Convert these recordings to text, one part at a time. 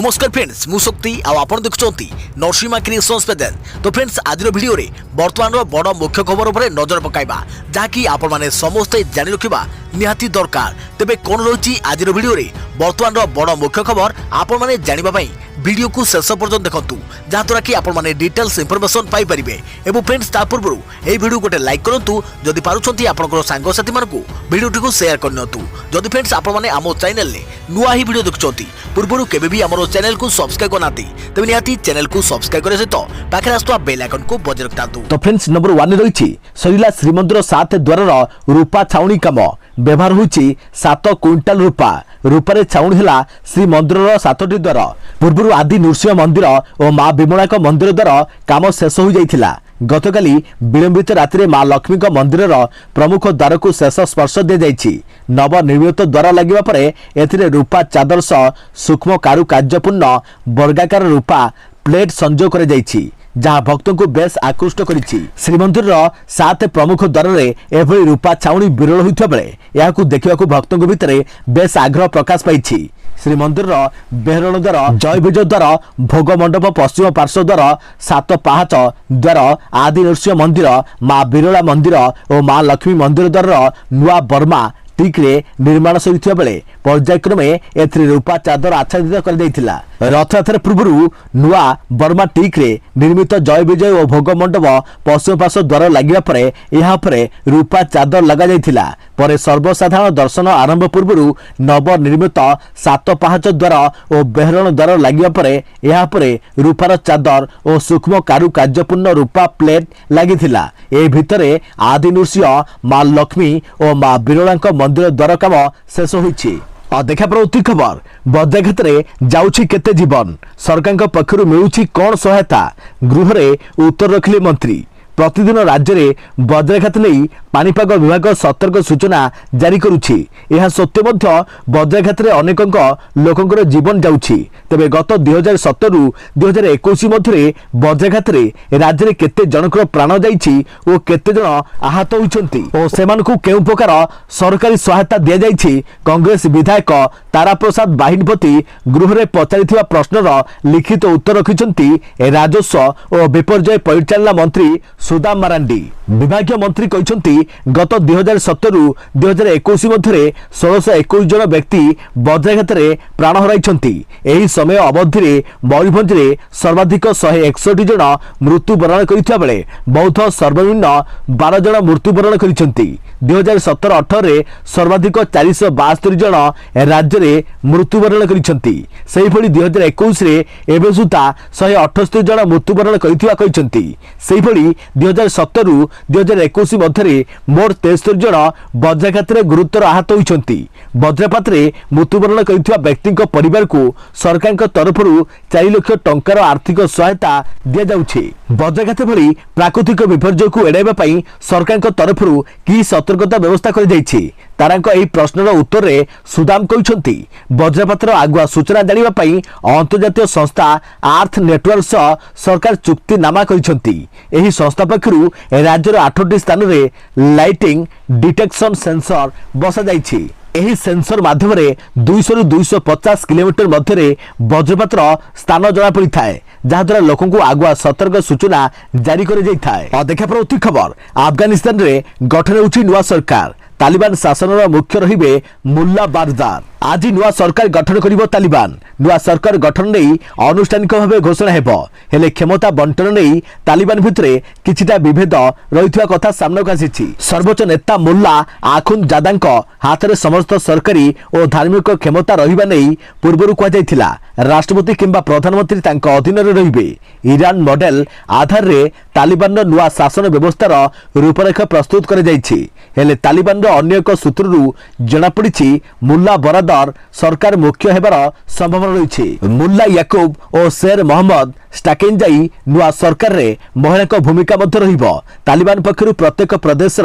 नमस्कार फ्रेंड्स मु शक्ति आपण देखुंती नरसिंहा क्रिएशंस पेजेल। तो फ्रेंड्स आज वीडियो रे वर्तमान बड़ मुख्य खबर उपर नजर पकाइबा जहाँकि आपण माने समस्ते जानि रखिबा निहाती दरकार। तेबे कोन रही आज वीडियो रे वर्तमान बड़ मुख्य खबर आपण माने जानिबा पई वीडियो को शेष पर्यंत देखंतु जहाँद्वारा कि आपण माने डिटेल्स इंफॉर्मेशन पाई परिबे। एवं फ्रेंड्स ता पूर्व ए वीडियो गोटे लाइक करंतु जदि पारुछंती आपनकर सांग साथी मानकु वीडियो को शेयर करनतु। जदि फ्रेंड्स आपण माने आमो चैनल ले नुआ ही वीडियो देखुछंती पूर्व केबे भी हमरो चैनल को सब्सक्राइब करनाती तबे निहाती चैनल को सब्सक्राइब करे सहित पाखे आस्तुवा बेल आइकन को बजाय रखतांतु। तो फ्रेंड्स नंबर 1 रही सरिला श्रीमंदिर 7 द्वार रूपा छाउणी काम व्यवहार होची 7 क्विंटाल रूपारे छाउणी हला श्रीमंदिर 7टी द्वार। पूर्व आदि नृसिंह मंदिर और माँ विमला मंदिर द्वार काम शेष हो जाइथिला। गतकाली विलंबित राति माँ लक्ष्मी मंदिर प्रमुख द्वार को शेष स्पर्श दी जाइछि। नवनिर्मित द्वार लगिबा परे एथिरे रूपा चादर सह सूक्ष्म कारुकार्यपूर्ण वर्गाकार रूपा प्लेट संजोग कर जाइछि जहाँ भक्तों को बेस आकृष्ट करिछि। श्रीमंदिर 7 प्रमुख द्वार में एभली रूपा छाउणी विरल होइथिबा बेले याकु देखिबाकु भक्तों भितर बेस आग्रह प्रकाश पाइछि। श्रीमंदिर बेहरण द्वार जय विजय द्वार भोग मंडप पश्चिम पार्श्व द्वार 7 पाहाच द्वार आदि नृसिंह मंदिर माँ विरला मंदिर और माँ लक्ष्मी मंदिर द्वार नुआ बर्मा टिक रे निर्माण सरिथिबा बेले पर्यायक्रमे एथि रूपा चादर आच्छादित कर दैथिला। रथयात्रा पूर्व नुआ बर्मा टिक रे निर्मित जय विजय और भोग मंडप पश्चिम पार्श्व द्वार लगिबा परे यहाँ परे रूपा चादर लगा जाइथिला। परे सर्वसाधारण दर्शन आरंभ पूर्व नव निर्मित 7 पाहाच द्वार और बेहरण द्वार लगिबा परे यहाँ परे रूपार चादर और सूक्ष्म कारुकार्यपूर्ण रूपा प्लेट लगिथिला। ए भितरे आदि नृसिंह माँ लक्ष्मी और माँ विरला मंदिर द्वार काम शेष होइछि। देखा प्रवृत्ति खबर बद्या क्षेत्र जाउछि केते जीवन सरकार पक्षरु मिलुछि कोन सहायता गृह रे उत्तर रखिले मंत्री। प्रतिदिन राज्य में वज्रघात नहीं पानीपाग विभाग सतर्क सूचना जारी करुछि। यह सत्य मध्य वज्रघात अनेक लोकंकर जीवन जाउछि। तेबे गत 2017 रु 2021 मध्य वज्रघात राज्य में केते जनकर प्राण जाइछि और केते जन आहत होइछन्ति और सेमानकु केउ प्रकार सरकारी सहायता दिया जाइछि कांग्रेस विधायक तारा प्रसाद बाहिनीपति गृह में पचारिथिबा प्रश्नर लिखित उत्तर रखिछन्ति राजस्व और विपर्यय परिचालना मंत्री सुदाम मारांडी। विभागीय मंत्री कहते गत 2017 रु 2021 मध्य 1621 जन व्यक्ति वज्रघात प्राण हराइछन्ति। एही समय अवधि मयूरभंज में सर्वाधिक 161 जन मृत्युवरण करथिबा बेले बौद्ध सर्वनिम्न 12 जन मृत्युवरण करिसेंति। 2017-18 सर्वाधिक 472 जन राज्य में मृत्युवरण करिसेंति। सेही भली 2021 रे एबे सुधा 178 जन मृत्युवरण करिथिबा कहिसेंति। सेही भली 2017 रु 2021 मध्य मोट 73 जन वज्रघात गुरुतर आहत होइछन्ति। वज्रपात मृत्युवरण करथिबा व्यक्ति परिवार को सरकार तरफ 4 लाख टंकार आर्थिक सहायता दिया जाउछि। वज्रघात भली प्राकृतिक विपर्यय को एड़ाइबा पई सरकार तरफ की सतर्कता व्यवस्था कर जाइछि तारांको एही प्रश्नर उत्तर रे सुदाम कहउछन्ति वज्रपातर आगुआ सूचना जानिबा पई अंतर्जातीय संस्था आर्थ नेटवर्क सह सरकार चुक्तिनामा करिसन्ति। एही संस्था पक्षरु राज्यर 8टी स्थान रे लाइटिंग डिटेक्शन सेंसर बसा जाइछि। एही सेंसर माध्यम 200 रु 250 किलोमीटर मध्य वज्रपातर स्थान जना पड़ी थाए जहाद्वारा लोकों को आगुआ सतर्क सूचना जारी कर जाइए। देखा प्रवृत्ति खबर अफगानिस्तान रे गठन होछि नुआ सरकार तालिबान शासन मुख्य रहिबे मुल्ला बारदार। आज नुआ सरकार गठन करिबो तालिबान। नुआ सरकार गठन नहीं आनुष्ठानिक भाव घोषणा हेबो हेले क्षमता बंटन नहीं तालिबान भितरे किछिटा विभेद रहिथिबा कथा सामना आसीछि। सर्वोच्च नेता मुल्ला आखुन जादांक हाथ में समस्त सरकारी और धार्मिक क्षमता रहिबा नहीं पूर्वरु कहा जाइथिला। राष्ट्रपति किंबा प्रधानमंत्री तांक अधीन रे रहिबे। ईरान मॉडल आधार रे तालिबान नुआ शासन व्यवस्थार रूपरेखा प्रस्तुत कर जाइछि हेले तालिबान अन्य एक सूत्रु जना पड़ी मुल्ला बरादर सरकार मुख्य हेबार संभावना रही। मुल्ला याकूब और शेर मोहम्मद स्टाकेंजाई नुआ सरकार रे महिला भूमिका मध्य रहिबो। तालिबान पक्षरु प्रत्येक प्रदेश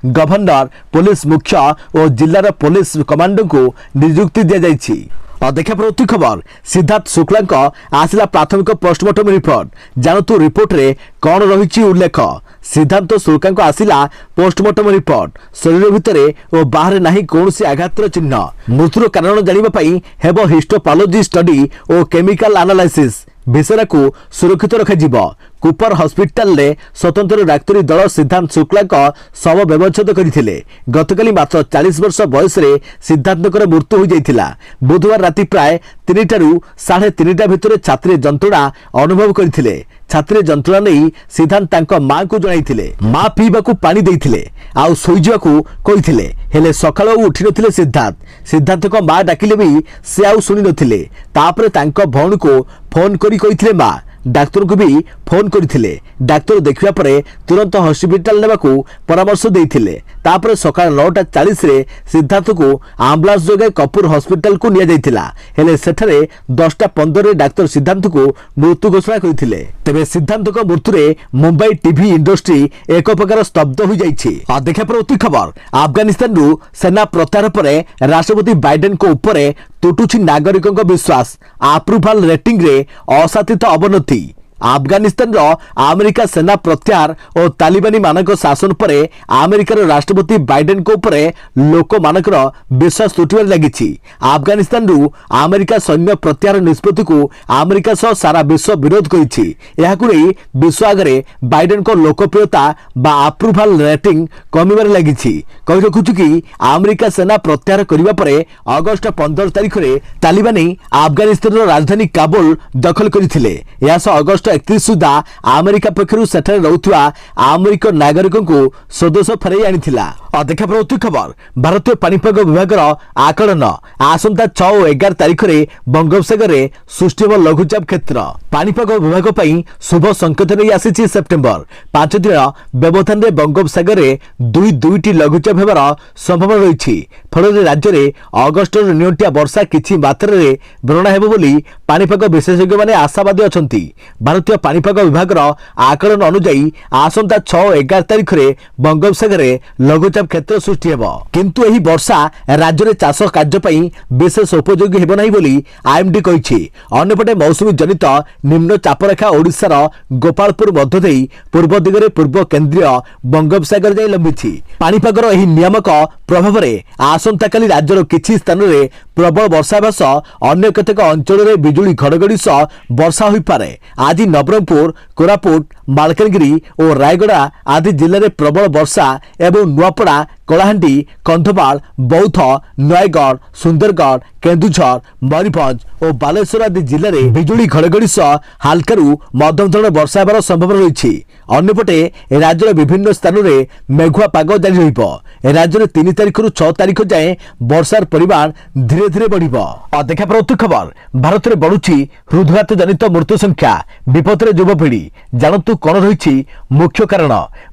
गवर्नर पुलिस मुख्य और जिलार पुलिस कमांडो को नियुक्ति दिया जाइछि। देखा प्रवृत्ति खबर सिद्धार्थ शुक्ला आसला प्राथमिक पोस्टमार्टम रिपोर्ट जानतु रिपोर्ट रे कौन रही उल्लेख सिद्धांत शुक्ला आसिला पोस्टमार्टम रिपोर्ट शरीर भितरे और बाहर नहीं कौन आघातर चिन्ह मृत्युर कारण जानापी हेब हिस्टोपालोजी स्टडी और केमिकल एनालाइसिस विषय को सुरक्षित रखाଯିब। कुपर हॉस्पिटल रे स्वतंत्र डाक्तरी दल सिद्धांत शुक्ला का शव व्यवच्छेद करथिले। गतकाली मात्र 40 वर्ष बयस रे सिद्धांतकर मृत्यु हो जाइथिला। बुधवार राति प्राय 3 ରୁ 3:30 भितर छात्री जंत्रणा अनुभव करथिले। छात्री जंत्रणा नहीं सिद्धांत तांको मां को जणाइथिले। मां पीबाकू पानी देइथिले आउ सोइजिबाकू कहिथिले हेले सकाळ उठी नथिले। सिद्धांत को मां डाकिले भी से आउ सुनि नथिले। तापरे तांको भौण को फोन करी कहिथिले मां डाक्तर को भी फोन करथिले। डाक्तर देखिबा परे तुरंत हॉस्पिटल नेबाकू परामर्श देइथिले। तापरे सकाळ 9:40 रे सिद्धांत को एम्बुलेंस जोगे कपूर हॉस्पिटल को निया जाइथिला। हेले सेठरे 10:15 रे डाक्तर सिद्धांत को मृत्यु घोषणा करथिले। तबे सिद्धांत को मृत्यु रे मुंबई टीवी इंडस्ट्री एक प्रकार स्तब्ध हो जाइछि। देखा परवर्ती खबर अफगानिस्तान रु सेना प्रत्याहार परे राष्ट्रपति बाइडेन को ऊपर तुटुछि नागरिकों का विश्वास। अप्रूवल रेटिंग रे असाथित अवनति। अफगानिस्तान रो अमेरिका सेना प्रत्याहार और तालिबानी मानक शासन पर अमेरिकार राष्ट्रपति बाइडेन को ऊपर लोक मानकर विश्वास तुटिबार लागिछि। अफगानिस्तान रु अमेरिका सैन्य प्रत्याहार निष्पत्ति को अमेरिका सह सारा विश्व विरोध करिछि। एहाकु नै विश्व आगरे बाइडेन को लोकप्रियता बा अप्रूवल रेटिंग कमिबार लागिछि। कहि रखुछु कि अमेरिका सेना प्रत्याहार करिबा परे अगस्त 15 तारिख रे तालिबानी अफगानिस्तान रो राजधानी काबुल दखल करिथिले। या सह अगस्त 31 सुधा अमेरिका पक्षरु सेठरे रहउथुवा अमेरिकन नागरिकों को स्वदेश फेराई आनिथिला। देखा परवर्ती खबर भारतीय पानीपाग विभाग आकलन आसंता 6 और 11 तारिख रे बंगोपसागर रे सृष्टि हो लघुचाप क्षेत्र। पानीपाग विभाग पई शुभ संकेत नहीं आसीछि। सेप्टेम्बर 5 दिन व्यवधान रे बंगोपसागर रे 2टी लघुचाप हेबार संभावना रहिछि। फल राज्य में अगस्ट नियंटिया वर्षा किछि मात्रा रे वर्णना हेबो बोली पानीपाग विशेषज्ञ माने आशावादी अछंती। भारतीय पानीपाग विभाग आकलन अनुसार आसंता 6 और 11 तारिख रे बंगोपसागर रे लघुचाप क्षेत्र सृष्टि हेब। किंतु एही वर्षा राज्य में चाष कार्य पई विशेष उपयोगी हेब नाही बोली आईएमडी कहिछि। अन्यपटे मौसुमी जनित निम्न चापरेखा ओडिशार गोपालपुर मध्य देई पूर्व दिगरे पूर्व केंद्रीय बंगोपसागर जाई लंबिछि। पानीपागर एही नियामक प्रभाव रे आसंता काली राज्यर किछि स्थान रे प्रबल वर्षा बस अन्य केतेक अंचल रे बिजुली घड़घड़ी सह वर्षा होई पारे। आज नवरंगपुर कोरापुट मालकानगिरी और रायगड़ा आदि जिले में प्रबल वर्षा एवं नुआपड़ा कलाहांडी कंधमाल बौद्ध नयगढ़ सुंदरगढ़ केन्दुझर मयूरभंज और बालेश्वर आदि जिले में बिजुली घड़घड़ी सह हालकारु मध्यम धरण वर्षा हेबार संभावना रही। अन्यपटे राज्यर विभिन्न स्थान में मेघुआ पाग जारी रहिबो। राज्य में 3 तारिख रु 6 तारिख जाए वर्षार परिमाण धीरे धीरे बढ़िबो। देखा परवर्ती खबर भारत में बढ़ुछि हृदघात जनित मृत्यु संख्या विपद रे युवपीढ़ी जानतु कौन रही मुख्य कारण।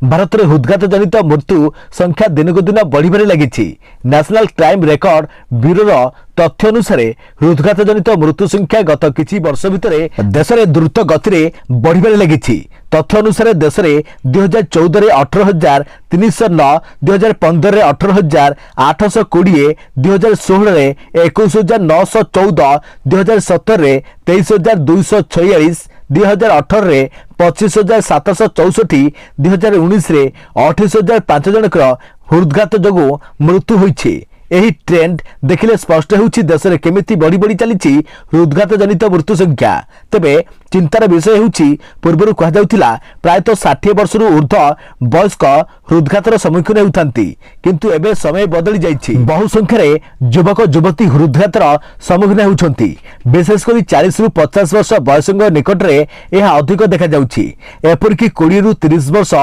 भारत में हृदघात जनित मृत्यु संख्या दिन को दिन बढ़िबारे लागिछि। नेशनल क्राइम रेकर्ड ब्यूरो तथ्य अनुसार हृदघात जनित मृत्यु संख्या गत किछि वर्ष भितर देश में द्रुत गति में बढ़िबारे लागिछि। तथ्य अनुसार देश में 2014 रे 18,309, 2015 रे 18,820, 2016 रे 21,914, 2017 रे 23,246, 2018 रे 25,764, 2019 रे 28,005 जनकर हृदघात जोगु मृत्यु होइछि। एही ट्रेंड देखिले स्पष्ट होउछि देश में केमिति बढ़ी बढ़ी चलीछि हृदघात जनित मृत्यु संख्या। तेबे चिंतार विषय होउछि पूर्वरु कहा जाउथिला प्रायतः 60 वर्षरु ऊर्ध्व वयस्क हृदघातर सम्मुखीन हेउथांती, किंतु एबे समय बदली जाइछि। बहु संख्यारे युवक युवती हृदघातर सम्मुखीन हेउछंती। विशेषकर 40 ରୁ 50 वर्ष वयस्क निकट रे एहा अधिक देखा जाउछि। एपरिकि 20 ରୁ 30 वर्ष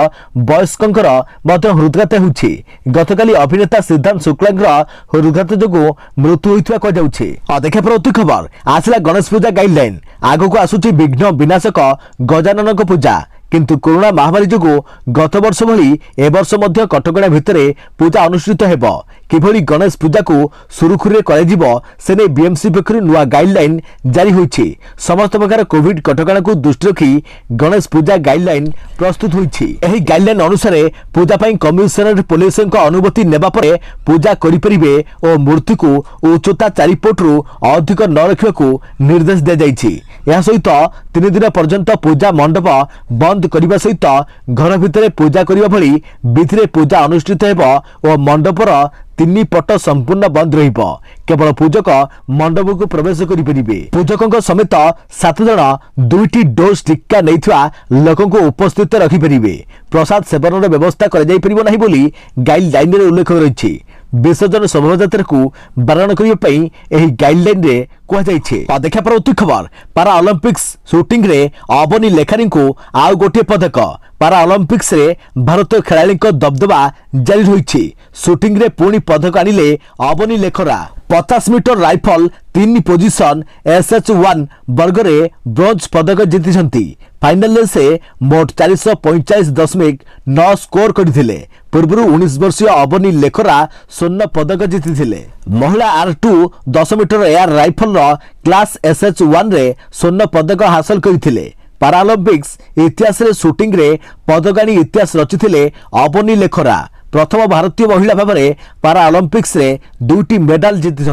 वयस्कंकर मध्य हृदघात हेउछि। गतकाली अभिनेता सिद्धांत शुक्लांकर हृदघात जोगु मृत्यु होइथवा कह जाउछि। देखा परवर्ती खबर आसिला गणेश पूजा गाइडलाइन आगो को आसुछि विघ्न विनाशक गजाननक पूजा। किंतु कोरोना महामारी जोगु गत वर्ष भली ए वर्ष मध्य कटकणा भितरे पूजा अनुष्ठित हेब। किभଳି गणेश पूजा को सुरुखुरे कराजिबो सेने बीएमसी पक्षरु नुआ गाइडलाइन जारी होईछि। समस्त प्रकार कोविड कटकणा को दृष्टि रखी गणेश पूजा गाइडलाइन प्रस्तुत होईछि। एही गाइडलाइन अनुसार पूजा पई कमिशनर पुलिस अनुमति नेबा परे पूजा करि परिबे और मूर्ति को उच्चता 4 फुट रु अधिक न रखिबाकू निर्देश दिया जाइछि। या सहित 3 दिन पर्यंत पूजा मंडप बंद करने सहित घर भितर पूजा करने भली विधि पूजा अनुष्ठित हेबो और मंडपर 3 पट संपूर्ण बंद रहिबो। केवल पूजक मंडप को प्रवेश करिपरिबे। पूजकों समेत 7 जन 2टी डोज टीका नैथिवा लोकों को उपस्थित रखिपरिबे। प्रसाद सेवन व्यवस्था कर जाई परिबो नाही बोली गाइडलाइन रे उल्लेख रहिछि। विसर्जन शोभायात्रा को बारण करने गाइडलाइन रे कह जाइछे। देखा पर अति खबर पारा ओलंपिक्स शूटिंग रे अबनी लेखारी को आउ गोटे पदक। पारा ओलंपिक्स रे भारतीय खेलाड़ी दबदबा जारी रही। शूटिंग रे पुणी पदक आनिले Avani Lekhara. 50 metre rifle 3 position SH1 वर्ग रे ब्रोंज पदक जीति। फाइनल से मोट 445.9 स्कोर करथिले। पूर्व 19 वर्षीय अबनी लेखरा स्वर्ण पदक जीति। महिला R2 10 metre air rifle class SH1 रे स्वर्ण पदक हासिल करथिले। पाराओलंपिक्स इतिहास रे शूटिंग रे पदक आनी इतिहास रचिथिले अबनी लेखरा। प्रथम भारतीय महिला भाव में पाराओलंपिक्स रे 2टी मेडाल जीति।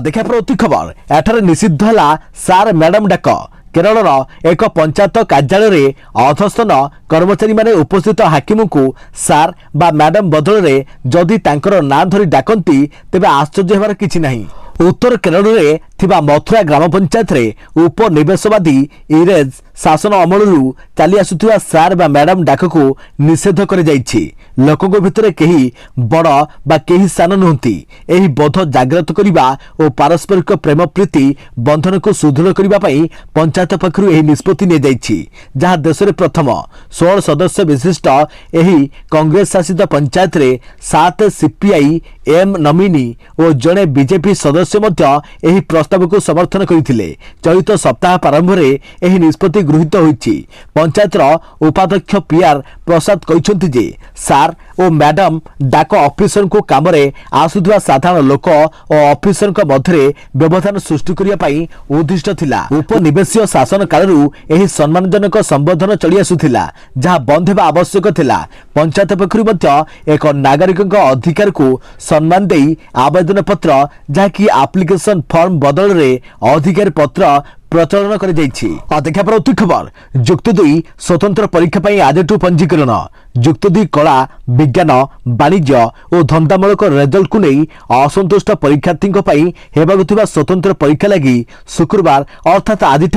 देखा पर अति खबर एठारे निषिद्ध है सार मैडम डाक। केरल एक पंचायत कार्यालय रे अधस्तन कर्मचारी माने उपस्थित हाकिम को सार बा मैडम बदल रे जदि तांकर ना धरी डाकंती तेबे आश्चर्य हेबार किछि नाही। उत्तर केरल रे थिबा मथुरा ग्राम पंचायत रे उपनिवेशवादी इंग्रेज शासन अमलरू चली आसुथिबा सार बा मैडम डाक को निषेध कर जाइछि। लोकंक भितरे केही बड़ बा केही सान नहंती। एही बोध जागृत करिबा और पारस्परिक प्रेम प्रीति बंधन को सुदृढ़ करिबा पई पंचायत पक्षरु एही निष्पत्ति ने जाइछि। जहा देश रे प्रथम 16 सदस्य विशिष्ट एही कांग्रेस शासित पंचायत रे 7 CPI एम नमिनी और जड़े बीजेपी सदस्य मध्य एही प्रस्ताव को समर्थन करथिले। चलित सप्ताह प्रारंभ रे एही निष्पत्ति गृहीत होईछि। पंचायतर उपाध्यक्ष PR प्रसाद कहिसंति जे सार और मैडम डाक ऑफिसर को काम रे आसुथुवा साधारण लोक और ऑफिसर को मध्य व्यवधान सृष्टि करिया पई उद्दिष्ट थिला। उपनिवेशीय शासन कालरू एही सम्मानजनक संबोधन चली आसुथिला जहा बंद हेबा आवश्यक थिला। पंचायत पक्षरु मध्य एक नागरिकक अधिकार को सम्मान देई आवेदन पत्र जहाँकि एप्लिकेशन फॉर्म बदल रे अधिकार पत्र प्रचलन कर जाइछि। देखा पर अति खबर युक्त 2 स्वतंत्र परीक्षा पई आज पंजीकरण। युक्त 2 कला विज्ञान वाणिज्य और धंदामूलक रिजल्ट को नहीं असंतुष्ट परीक्षार्थी हेबाकुथिबा स्वतंत्र परीक्षा लगी शुक्रवार अर्थात आज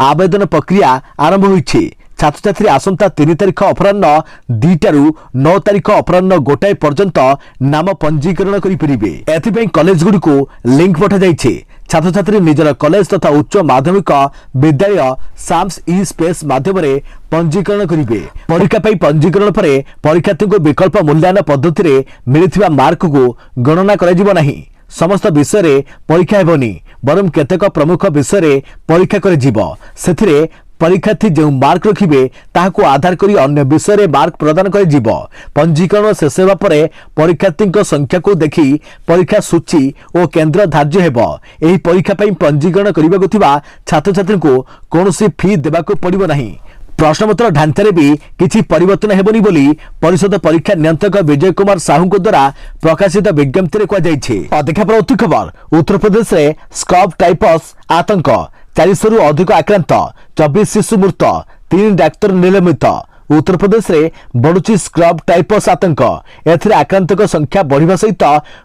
आवेदन प्रक्रिया आरंभ होइछि। छात्र छात्री आसंता 3 तारिख अपराह्न 2टारू 9 तारिख अपराह्न 1 पर्यंत नाम पंजीकरण करिपरिबे। एथिपई कॉलेज गुडी को लिंक पठा जाइछे। छात्र छात्री निजर कॉलेज तथा उच्च माध्यमिक विद्यालय साम्स ई स्पेस माध्यम रे पंजीकरण करिबे। परीक्षा पई पंजीकरण परे परीक्षार्थी को विकल्प मूल्यांकन पद्धति रे मिलिथिबा मार्क को गणना कराजिबो नाही। समस्त विषय रे परीक्षा हेबनी बरम केतेक प्रमुख विषय रे परीक्षा कराजिबो। सेथिरे परीक्षार्थी जो मार्क रखिबे ताहाको आधार करी अन्य विषय रे मार्क प्रदान कर जीवो। पंजीकरण शेष हेबा परे परीक्षार्थी संख्या को देखि परीक्षा सूची और केंद्र धार्य हेबो। एही परीक्षा पई पंजीकरण करिबाको थिबा छात्र छात्री को कोनोसी फी देबाको पड़िबो नाही। प्रश्नपत्र ढांचा भी किसी परिवर्तन हेबनी बोली परिषद परीक्षा नियंत्रक विजय कुमार साहू द्वारा प्रकाशित विज्ञप्ति में कहुई। देखा पर अति खबर उत्तर प्रदेश में स्कब टाइफस आतंक 400 रु अधिक आक्रांत 24 शिशु मृत 3 डाक्तर निलंबित। उत्तर प्रदेश में बढ़ुची स्क्रब टाइफस आतंक एथिरे आक्रांतक संख्या बढ़िबा सहित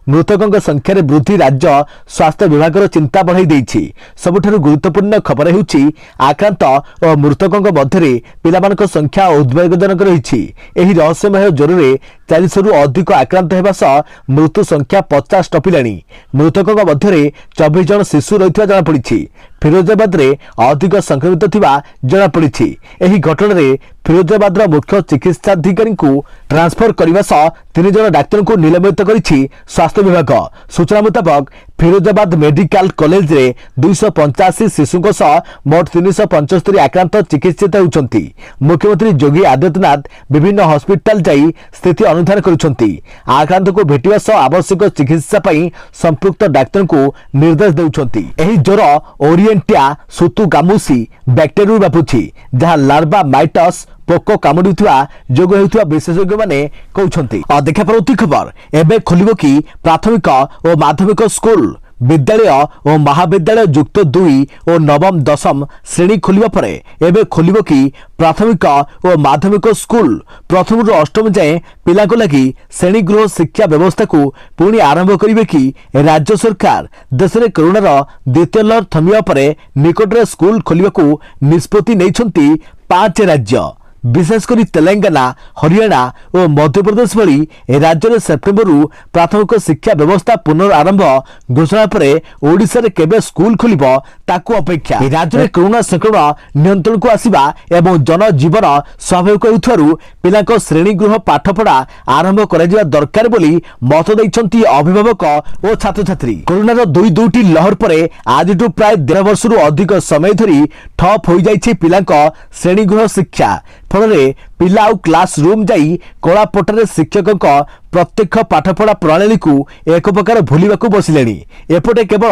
मृतकों संख्या रे वृद्धि राज्य स्वास्थ्य विभाग चिंता बढ़ाई देछि। सबुठारु गुरुत्वपूर्ण खबर हेउछि आक्रांत और मृतकों मध्य पिलामानक संख्या उद्वेगजनक रहिछि। एही रहस्यमय ज्वरे 400 रु अधिक आक्रांत हेबा सह मृत्यु संख्या 50 टपिलाणी। मृतकों मध्य 24 जन शिशु रहिथिबा जଣା पड़िछि। फिरोजाबाद रे अधिक संक्रमित थिबा जଣା पड़िछि। एही घटना रे फिरोजाबाद मुख्य चिकित्साधिकारी को ट्रांसफर करने सह 3 जन डाक्तर को निलंबित करिछि स्वास्थ्य विभाग। सूचना मुताबक फिरोजाबाद मेडिकल कॉलेज रे 285 शिशुओं सह मोट 375 आक्रांत चिकित्सित होउछंती। मुख्यमंत्री योगी आदित्यनाथ विभिन्न हॉस्पिटल जाई स्थिति ଅନୁଧ୍ୟାନ କରୁଛନ୍ତି। ଆକ୍ରାନ୍ତକୁ ଭେଟିବା ସହ ଆବଶ୍ୟକ ଚିକିତ୍ସା ପାଇଁ ସମ୍ପୃକ୍ତ ଡାକ୍ତରଙ୍କୁ ନିର୍ଦ୍ଦେଶ ଦେଉଛନ୍ତି। ଏହି ଜ୍ୱର ଓରିଏଣ୍ଟିଆ ସୁତୁ ଗାମୁସି ବ୍ୟାକ୍ଟେରିଆରୁ ବ୍ୟାପୁଛି, ଯାହା ଲାର୍ଭା ମାଇଟସ୍ ପୋକ କାମୁଡୁଥିବା ଯୋଗ ହେଉଥିବା ବିଶେଷଜ୍ଞମାନେ କହୁଛନ୍ତି। ଦେଖା ପରବର୍ତ୍ତୀ ଖବର, ଏବେ ଖୋଲିବ କି ପ୍ରାଥମିକ ଓ ମାଧ୍ୟମିକ ସ୍କୁଲ? ବିଦ୍ୟାଳୟ ଓ ମହାବିଦ୍ୟାଳୟ ଯୁକ୍ତ 2 ଓ ନବମ ଦଶମ ଶ୍ରେଣୀ ଖୋଲିବା ପରେ ଏବେ ଖୋଲିବ କି ପ୍ରାଥମିକ ଓ ମାଧ୍ୟମିକ ସ୍କୁଲ? ପ୍ରଥମରୁ ଅଷ୍ଟମ ଯାଏଁ ପିଲାଙ୍କ ଲାଗି ଶ୍ରେଣୀଗୃହ ଶିକ୍ଷା ବ୍ୟବସ୍ଥାକୁ ପୁଣି ଆରମ୍ଭ କରିବେ କି ରାଜ୍ୟ ସରକାର? ଦେଶରେ କରୋନାର ଦ୍ୱିତୀୟ ଲହର ଥମିବା ପରେ ନିକଟରେ ସ୍କୁଲ ଖୋଲିବାକୁ ନିଷ୍ପତ୍ତି ନେଇଛନ୍ତି 5 ରାଜ୍ୟ। ବିଶେଷକରି ତେଲେଙ୍ଗାନା, ହରିୟାଣା ଓ ମଧ୍ୟପ୍ରଦେଶ ଭଳି ରାଜ୍ୟରେ ସେପ୍ଟେମ୍ବରରୁ ପ୍ରାଥମିକ ଶିକ୍ଷା ବ୍ୟବସ୍ଥା ପୁନରାରମ୍ଭ ଘୋଷଣା ପରେ ଓଡ଼ିଶାରେ କେବେ ସ୍କୁଲ ଖୋଲିବ ତାକୁ ଅପେକ୍ଷା। ରାଜ୍ୟରେ କରୋନା ସଂକ୍ରମଣ ନିୟନ୍ତ୍ରଣକୁ ଆସିବା ଏବଂ ଜନଜୀବନ ସ୍ୱାଭାବିକ ହେଉଥିବାରୁ ପିଲାଙ୍କ ଶ୍ରେଣୀଗୃହ ପାଠପଢ଼ା ଆରମ୍ଭ କରାଯିବା ଦରକାର ବୋଲି ମତ ଦେଇଛନ୍ତି ଅଭିଭାବକ ଓ ଛାତ୍ରଛାତ୍ରୀ। କରୋନାର ଦୁଇଟି ଲହର ପରେ ଆଜିଠୁ ପ୍ରାୟ 1.5 ବର୍ଷରୁ ଅଧିକ ସମୟ ଧରି ଠପ୍ ହୋଇଯାଇଛି ପିଲାଙ୍କ ଶ୍ରେଣୀଗୃହ ଶିକ୍ଷା। ଫଳରେ ପିଲା ଆଉ କ୍ଲାସ ରୁମ୍ ଯାଇ କଳାପଟାରେ ଶିକ୍ଷକଙ୍କ ପ୍ରତ୍ୟକ୍ଷ ପାଠପଢ଼ା ପ୍ରଣାଳୀକୁ ଏକ ପ୍ରକାର ଭୁଲିବାକୁ ବସିଲେଣି। ଏପଟେ କେବଳ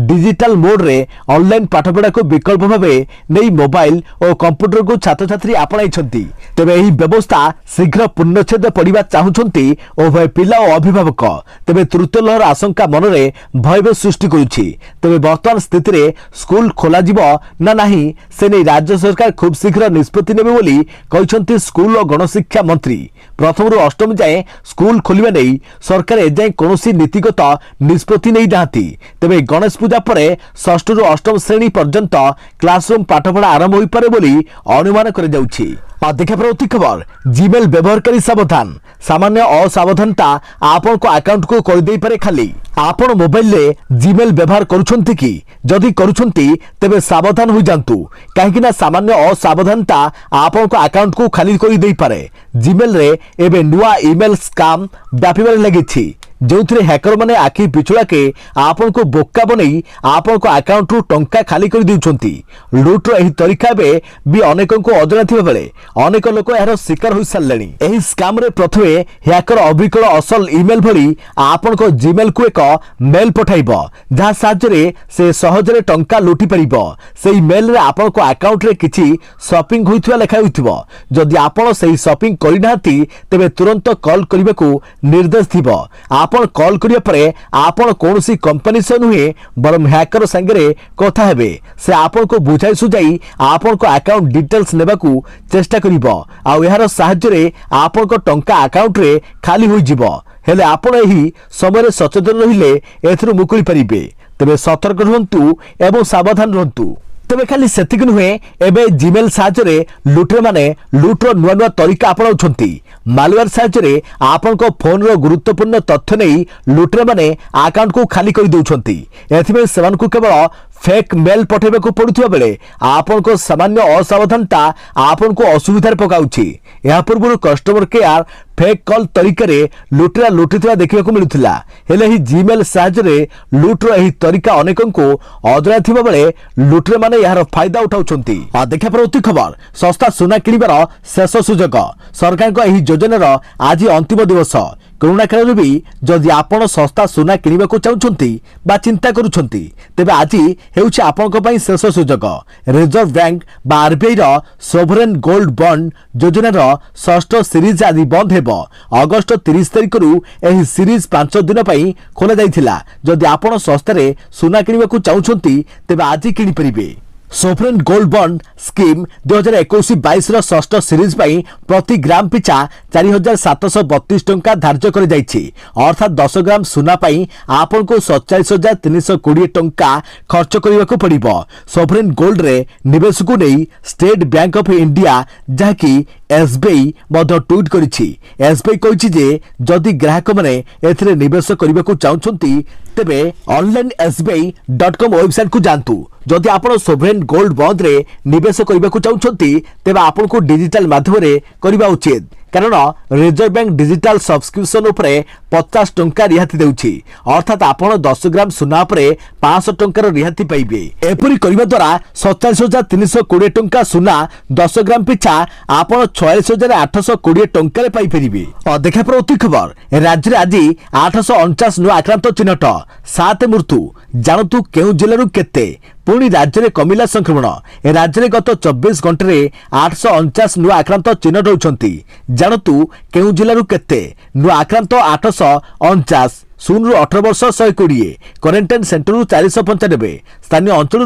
ଡିଜିଟାଲ ମୋଡରେ ଅନଲାଇନ ପାଠପଢ଼ାକୁ ବିକଳ୍ପ ଭାବେ ନେଇ ମୋବାଇଲ ଓ କମ୍ପ୍ୟୁଟରକୁ ଛାତ୍ରଛାତ୍ରୀ ଆପଣାଇଛନ୍ତି। ତେବେ ଏହି ବ୍ୟବସ୍ଥା ଶୀଘ୍ର ପୂର୍ଣ୍ଣଚ୍ଛେଦ ପଡ଼ିବା ଚାହୁଁଛନ୍ତି ଉଭୟ ପିଲା ଓ ଅଭିଭାବକ। ତେବେ ତୃତୀୟ ଲହର ଆଶଙ୍କା ମନରେ ଭୟଭୀତି ସୃଷ୍ଟି କରୁଛି। ତେବେ ବର୍ତ୍ତମାନ ସ୍ଥିତିରେ ସ୍କୁଲ ଖୋଲାଯିବ ନା ନାହିଁ ସେ ନେଇ ରାଜ୍ୟ ସରକାର ଖୁବ୍ ଶୀଘ୍ର ନିଷ୍ପତ୍ତି ନେବେ ବୋଲି କହିଛନ୍ତି ସ୍କୁଲ ଓ ଗଣଶିକ୍ଷା ମନ୍ତ୍ରୀ। ପ୍ରଥମରୁ ଅଷ୍ଟମ ଯାଏଁ ସ୍କୁଲ ଖୋଲିବା ନେଇ ସରକାର ଏଯାଏଁ କୌଣସି ନୀତିଗତ ନିଷ୍ପତ୍ତି ନେଇନାହାନ୍ତି। ତେବେ ଗଣେଶ ପୂଜା ପରେ ଷଷ୍ଠରୁ ଅଷ୍ଟମ ଶ୍ରେଣୀ ପର୍ଯ୍ୟନ୍ତ କ୍ଲାସରୁମ୍ ପାଠପଢ଼ା ଆରମ୍ଭ ହୋଇପାରେ ବୋଲି ଅନୁମାନ କରାଯାଉଛି। देखा पड़ती खबर, जीमेल व्यवहारकारी सावधान। सामान्य असावधानता आपनको अकाउंट को करदे पारे खाली। आपण मोबाइल रे जीमेल व्यवहार करूछंती कि जदि करूछंती तेबे सावधान हो जांतु, काहेकि ना सामान्य असावधानता आपनको अकाउंट को खाली कर दे पारे। जीमेल रे एबे नुआ ईमेल स्कैम व्यापीबार लागिछि, जोथिरे हैकर माने आखि पिछुला के आपन को बोक्का बनै आपन को अकाउंट रु टंका खाली कर दिउछंती। लूटर एही तरीका बे भी अनेक को अजना थिबा बेले अनेक लोक यार शिकार होई सारलेनी। एही स्कैम रे प्रथमे हैकर अविकल असल ईमेल भली आपन को जीमेल को एक मेल पठाइबो, जहा साहाय्य रे से सहजरे टंका लूटी परिबो। सेही मेल रे आपन को अकाउंट रे किछि शॉपिंग होइथिबा लेखा होइथिबो। जदि आपन सेही शॉपिंग करिनाथि तेबे तुरंत कॉल करबाकू निर्देश थिबो। आपण कॉल करिया परे आपण कोनसी कंपनी से नुहे बरम हैकर संगे कथा हेबे। से आपण को बुझाई सुझाई आपण को अकाउंट डिटेल्स नेबाकू चेष्टा करिवो। आ एहार सहाय्य रे आपण को टंका अकाउंट रे खाली होई जिवो। हेले आपण एही समय रे सचेतन रहिले एथरु मुकुली परिबे। तबे सतर्क रहंतु एवं सावधान रहंतु। तेबे खाली सेतिक नुहे, एबे जीमेल साहाय्य लुटेर माने लुटर नुआ नुआ तरीका अपनाउछंती। मालवेयर साहाय्य आपन को फोन रो गुरुत्वपूर्ण तथ्य नहीं लुटेर माने अकाउंट को खाली कर दउछंती। एथिबे सेमान को केवल फेक मेल पठेबे को पड़ुथिबा बेले आपन को सामान्य असावधानता आपन को असुविधार पकाउछि। या पूर्व कस्टमर केयर फेक कॉल तरीका रे लुटेरा लुटिथिबा देखिबा को मिलुथिला। हेले ही जीमेल साहाय्य लुटर एही तरीका अनेक को अजरा थिबा बेले लुटेर माने यार फायदा उठाउछंती। आ देखा परवर्ती खबर, सस्ता सुना किनिबार शेष सुजोग। सरकार को एही योजनार आज अंतिम दिवस। कोरोना काल भी जदि आपण सस्ता सुना किनिबा को चाहुछंती बा चिंता करूछंती तेबे आज हेउछि आपनक पई शेष सुजोग। रिजर्व बैंक बा आरबीआई रो सोवरेन गोल्ड बॉन्ड योजनार षष्ठ सीरीज आज बंद हेबो। अगस्त 30 तारिख रु एही सीरीज 5 दिन पई खोला जाइथिला। जदि आपण सस्तारे सुना किनिबा को चाहुछंती तेबे आज किनि परिबे। सोवरेन गोल्ड बॉन्ड स्कीम 2021-22 षष्ठ सीरीज पाई प्रति ग्राम पिछा 4732 टंका धार्य कर जाइछि। अर्थात 10 ग्राम सुना पाई आपन को 47,320 टंका खर्च करबा को पड़िबो। सोवरेन गोल्ड रे निवेश को नहीं स्टेट बैंक ऑफ इंडिया जहाँकि एसबीआई मध्य ट्वीट करिछि। एसबीआई कहिछि जे जदि ग्राहक माने एथिरे निवेश करबा को चाहुछंती तेबे ऑनलाइन sbi.com वेबसाइट को जानतु। जदि आपण सोवरेन गोल्ड बॉन्ड रे निवेश करबा को चाहुछंती तेबे आपण को डिजिटल माध्यम रे करबा उचित। कारण रिजर्व बैंक डिजिटल सब्सक्रिप्शन उपरे 50 टंका रिहाती देउछि अर्थात आपण 10 ग्राम सुना उपरे 500 टंकार रिहाती पाइबे। एपरि करिबा द्वारा 47,320 टंका सुना 10 ग्राम पिछा आपण 46,820 टंका पाई परिबे। देखा प्रति खबर राज्य आज 849 नुआ आक्रांत चिन्हट 7 मृत्यु जानतु केउ जिल्लारु केते पुणी राज्य में कमिला संक्रमण राज्य में गत 24 घंटे 849 नुआ आक्रांत चिन्हट होती जानतु केउ जिल्लारु केते नुआ आक्रांत 849 0 ରୁ 18 वर्ष 120 क्वारंटाइन सेंटर 495 स्थानीय अंचल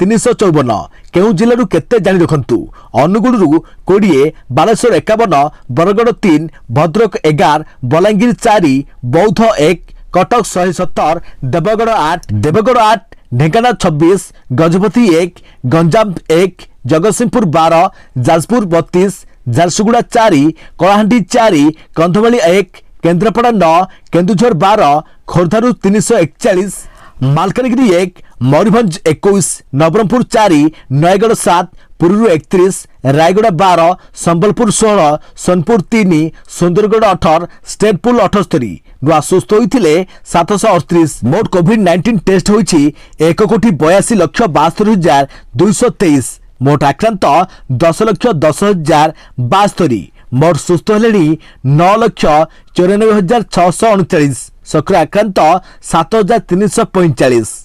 354 केउ जिल्लारु केते जानि रखंतु अनुगुल 20 बालेश्वर 51 बरगड़ 3 भद्रक 11 बलांगीर 4 बौद्ध 1 कटक 170 देवगढ़ 8 ढेंकाना 26 गजपति 1 गंजाम 1 जगतसिंहपुर 12 जाजपुर 32 झारसुगुड़ा 4 कलाहांडी 4 कंधमाली 1 केन्द्रापड़ा 9 केन्दुझर 12 खोर्धारू 341 मालकानगिरी 1 मयूरभंज 21 नवरंगपुर 4 नयगढ़ 7 पुरीरू 31 रायगड़ा 12 संबलपुर 16 सोनपुर 3 सुंदरगढ़ 18 स्टेटपुल 78 नुआ सुस्थ होते 738 मोट कोविड-19 टेस्ट होती 1,82,72,223 मोट आक्रांत 10,10,10,072 मोट सुस्थ हेले 9,94,639 सक्रिय आक्रांत 7,345।